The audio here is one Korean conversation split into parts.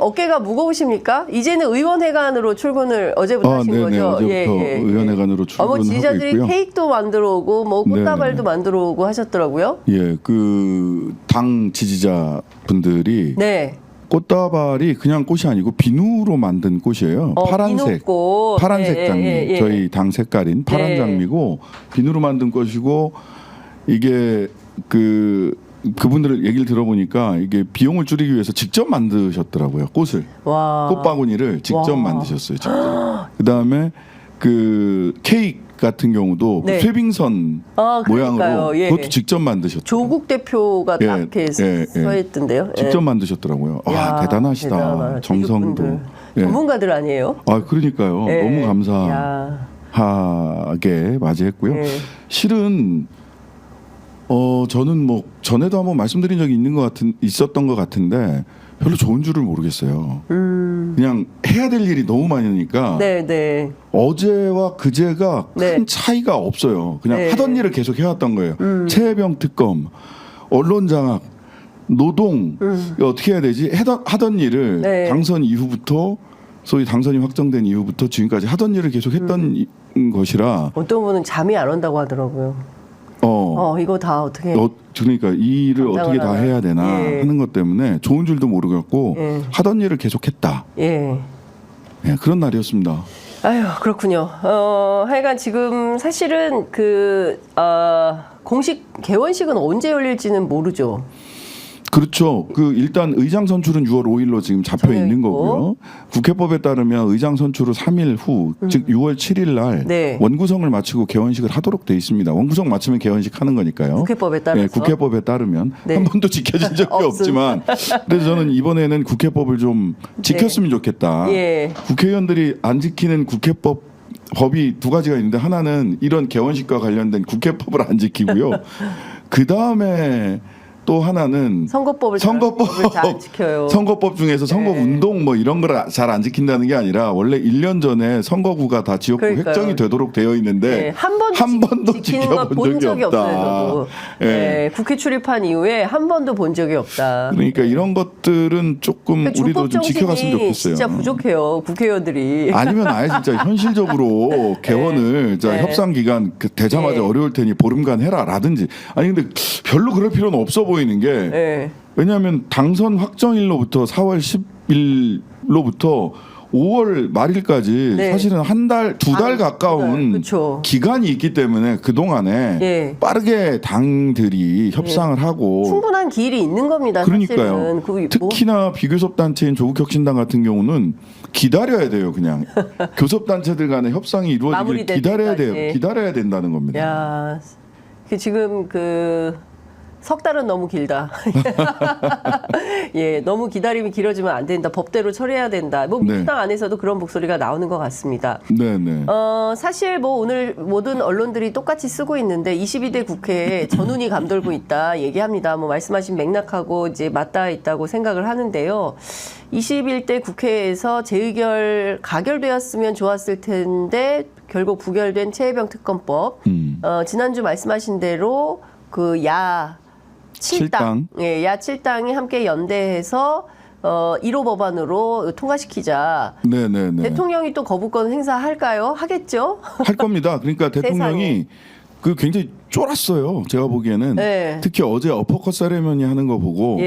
어깨가 무거우십니까? 이제는 의원회관으로 출근을 어제부터 하신 네네, 거죠? 어제부터 의원회관으로 출근하고 지지자들이 있고요. 케이크도 만들어 오고 뭐 꽃다발도 만들어 오고 하셨더라고요. 예, 그 당 지지자 분들이 네. 꽃다발이 그냥 꽃이 아니고 비누로 만든 꽃이에요. 파란색, 비누꽃. 파란색 장미. 저희 당 색깔인 파란 장미고 비누로 만든 꽃이고 이게 그분들 얘기를 들어보니까 이게 비용을 줄이기 위해서 직접 만드셨더라고요. 꽃을. 와. 꽃바구니를 직접 만드셨어요. 직접. 그다음에 그 케이크 같은 경우도 네. 쇠빙선 모양으로 그것도 직접 만드셨죠. 조국 대표가 딱 이렇게 서 있던데요. 직접 만드셨더라고요. 아, 대단하시다. 정성도. 전문가들 아니에요? 아, 그러니까요. 너무 감사하게 맞이했고요. 실은 저는 뭐 전에도 한번 말씀드린 적이 있었던 것 같은데 별로 좋은 줄을 모르겠어요. 그냥 해야 될 일이 너무 많으니까 어제와 그제가 큰 차이가 없어요. 그냥 하던 일을 계속 해왔던 거예요. 최혜병 특검, 언론장악, 노동 어떻게 해야 되지? 하던 일을 당선 이후부터 소위 당선이 확정된 이후부터 지금까지 하던 일을 계속 했던 것이라 어떤 분은 잠이 안 온다고 하더라고요. 이거 다 어떻게 그러니까 이 일을 어떻게 다 해야 되나 하는 것 때문에 좋은 줄도 모르겠고 하던 일을 계속했다. 그런 날이었습니다. 아유, 그렇군요. 하여간 지금 사실은 공식 개원식은 언제 열릴지는 모르죠. 그렇죠. 일단 의장 선출은 6월 5일로 지금 잡혀 있는 거고요. 국회법에 따르면 의장 선출을 3일 후, 즉 6월 7일 날 원구성을 마치고 개원식을 하도록 돼 있습니다. 원구성 마치면 개원식 하는 거니까요. 국회법에 따라서. 국회법에 따르면 한 번도 지켜진 적이 없지만, 그래서 저는 이번에는 국회법을 좀 지켰으면 좋겠다. 국회의원들이 안 지키는 법이 두 가지가 있는데 하나는 이런 개원식과 관련된 국회법을 안 지키고요. 그 다음에 또 하나는 선거법을 잘 안 지켜요. 선거법 중에서 선거운동 뭐 이런 걸 잘 안 지킨다는 게 아니라 원래 1년 전에 선거구가 다 지역구 획정이 되도록 되어 있는데 한 번도 지켜본 적이 없다. 국회 출입한 이후에 한 번도 본 적이 없다. 그러니까 이런 것들은 조금 우리도 좀 지켜갔으면 좋겠어요. 진짜 부족해요. 국회의원들이. 아니면 아예 진짜 현실적으로 개원을 협상 기간 되자마자 어려울 테니 보름간 해라라든지. 아니 근데 별로 그럴 필요는 없어 보이는 게 왜냐하면 당선 확정일로부터 4월 10일로부터 5월 말일까지 사실은 두 달 가까운 기간이 있기 때문에 그동안에 빠르게 당들이 협상을 하고 충분한 기일이 있는 겁니다. 그러니까요. 특히나 비교섭단체인 조국혁신당 같은 경우는 기다려야 돼요. 그냥 교섭단체들 간의 협상이 이루어지길 기다려야 돼요. 기다려야 된다는 겁니다. 야, 지금 석 달은 너무 길다. 너무 기다림이 길어지면 안 된다. 법대로 처리해야 된다. 민주당 안에서도 그런 목소리가 나오는 것 같습니다. 사실 오늘 모든 언론들이 똑같이 쓰고 있는데 22대 국회에 전운이 감돌고 있다 얘기합니다. 말씀하신 맥락하고 이제 맞닿아 있다고 생각을 하는데요. 21대 국회에서 재의결 가결되었으면 좋았을 텐데 결국 부결된 최혜병 특검법. 지난주 말씀하신 대로 야 7당, 야 7당이 함께 연대해서 1호 법안으로 통과시키자. 대통령이 또 거부권 행사할까요? 하겠죠? 할 겁니다. 그러니까 대통령이 굉장히 쫄았어요. 제가 보기에는 특히 어제 어퍼컷 세레머니 하는 거 보고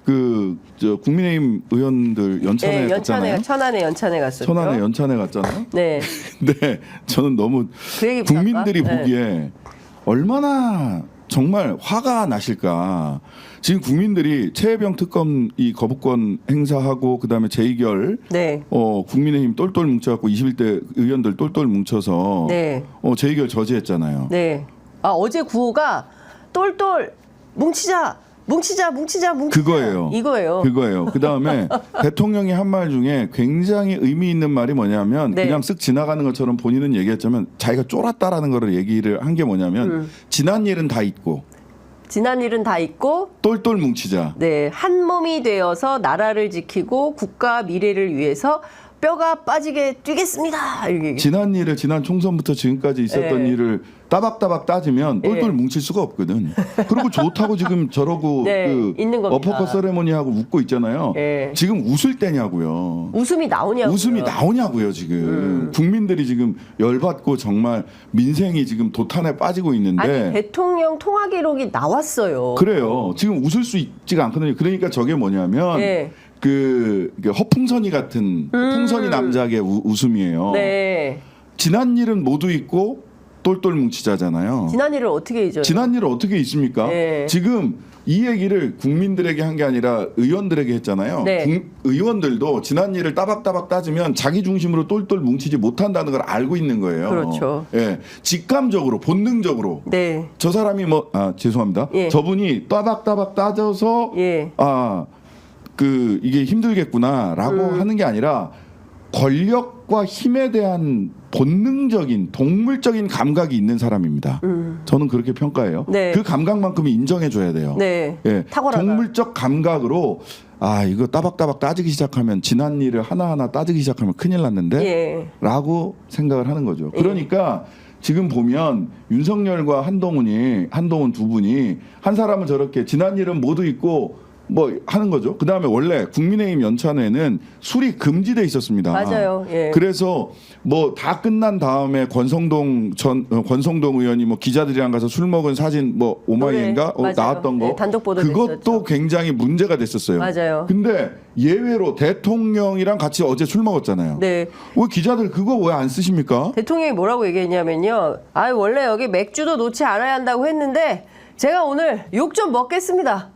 국민의힘 의원들 연찬회 갔잖아요. 천안에 연찬회 갔었죠. 천안에 연찬회 갔잖아요. 근데 저는 너무 국민들이 보기에 얼마나 정말 화가 나실까. 지금 국민들이 최혜병 특검 이 거부권 행사하고 그다음에 재의결 국민의힘 똘똘 뭉쳐갖고 21대 의원들 똘똘 뭉쳐서 재의결 저지했잖아요. 어제 구호가 똘똘 뭉치자. 그거예요. 이거예요. 그다음에 대통령이 한 말 중에 굉장히 의미 있는 말이 뭐냐면 그냥 쓱 지나가는 것처럼 본인은 얘기했지만 자기가 쫄았다라는 거를 얘기를 한 게 뭐냐면 지난 일은 다 잊고 똘똘 뭉치자. 한 몸이 되어서 나라를 지키고 국가 미래를 위해서 뼈가 빠지게 뛰겠습니다. 지난 총선부터 지금까지 있었던 일을 따박따박 따지면 똘똘 예. 뭉칠 수가 없거든. 그리고 좋다고 지금 저러고 네, 그 있는 겁니다. 어퍼컷 세레모니하고 웃고 있잖아요. 예. 지금 웃을 때냐고요. 웃음이 나오냐고요. 웃음이 나오냐고요 지금. 국민들이 지금 열받고 정말 민생이 지금 도탄에 빠지고 있는데. 아니 대통령 통화 기록이 나왔어요. 그래요. 지금 웃을 수 있지가 않거든요. 그러니까 저게 뭐냐면 네. 그 허풍선이 같은 허풍선이 남자의 웃음이에요. 네. 지난 일은 모두 잊고 똘똘 뭉치자잖아요. 지난 일을 어떻게 잊어요? 지난 일은 어떻게 있습니까? 네. 지금 이 얘기를 국민들에게 한 게 아니라 의원들에게 했잖아요. 네. 의원들도 지난 일을 따박따박 따지면 자기 중심으로 똘똘 뭉치지 못한다는 걸 알고 있는 거예요. 그렇죠. 예, 직감적으로 본능적으로 네. 저 사람이 죄송합니다. 예. 저분이 따박따박 따져서 예. 이게 힘들겠구나라고 하는 게 아니라 권력과 힘에 대한 본능적인 동물적인 감각이 있는 사람입니다. 저는 그렇게 평가해요. 네. 그 감각만큼은 인정해줘야 돼요. 네. 예, 탁월하다. 동물적 감각으로 이거 따박따박 따지기 시작하면 지난 일을 하나하나 따지기 시작하면 큰일 났는데 예. 라고 생각을 하는 거죠. 그러니까 지금 보면 윤석열과 한동훈 두 분이 한 사람은 저렇게 지난 일은 모두 잊고 하는 거죠. 그다음에 원래 국민의힘 연찬회는 술이 금지돼 있었습니다. 맞아요. 예. 그래서 다 끝난 다음에 권성동 의원이 기자들이랑 가서 술 먹은 사진 오마이인가 맞아요. 나왔던 거 네, 단독 보도 그것도 됐었죠. 굉장히 문제가 됐었어요. 맞아요. 근데 예외로 대통령이랑 같이 어제 술 먹었잖아요. 네. 왜 기자들 그거 왜 안 쓰십니까? 대통령이 뭐라고 얘기했냐면요. 원래 여기 맥주도 놓지 않아야 한다고 했는데 제가 오늘 욕 좀 먹겠습니다.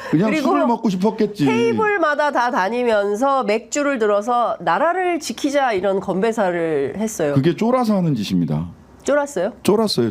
그냥 그리고 술을 먹고 싶었겠지. 테이블마다 다 다니면서 맥주를 들어서 나라를 지키자 이런 건배사를 했어요. 그게 쫄아서 하는 짓입니다. 쫄았어요? 쫄았어요.